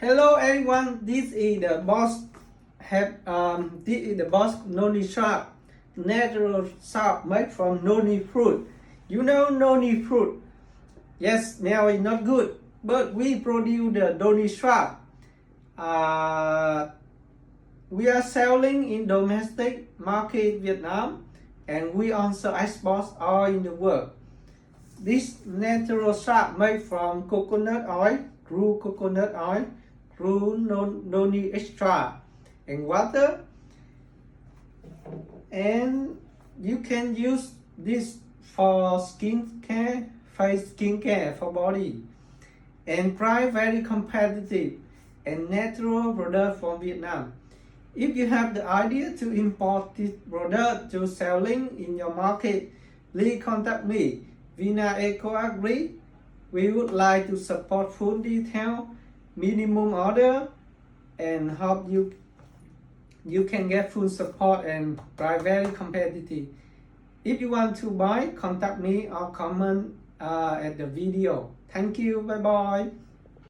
Hello everyone, this is the boss this is the boss noni sharp, natural sharp made from noni fruit. You know noni fruit? Yes, smell is not good, but we produce the noni sharp. We are selling in domestic market Vietnam, and we also export all in the world. This natural sharp made from coconut oil, true coconut oil, true noni extra, and water. And you can use this for skincare, face skincare for body. And price very competitive and natural product from Vietnam. If you have the idea to import this product to selling in your market, please contact me. Vina Eco Agri. We would like to support full detail, minimum order, and help you can get full support and price very competitive. If you want to buy, contact me or comment at the video. Thank you. Bye bye.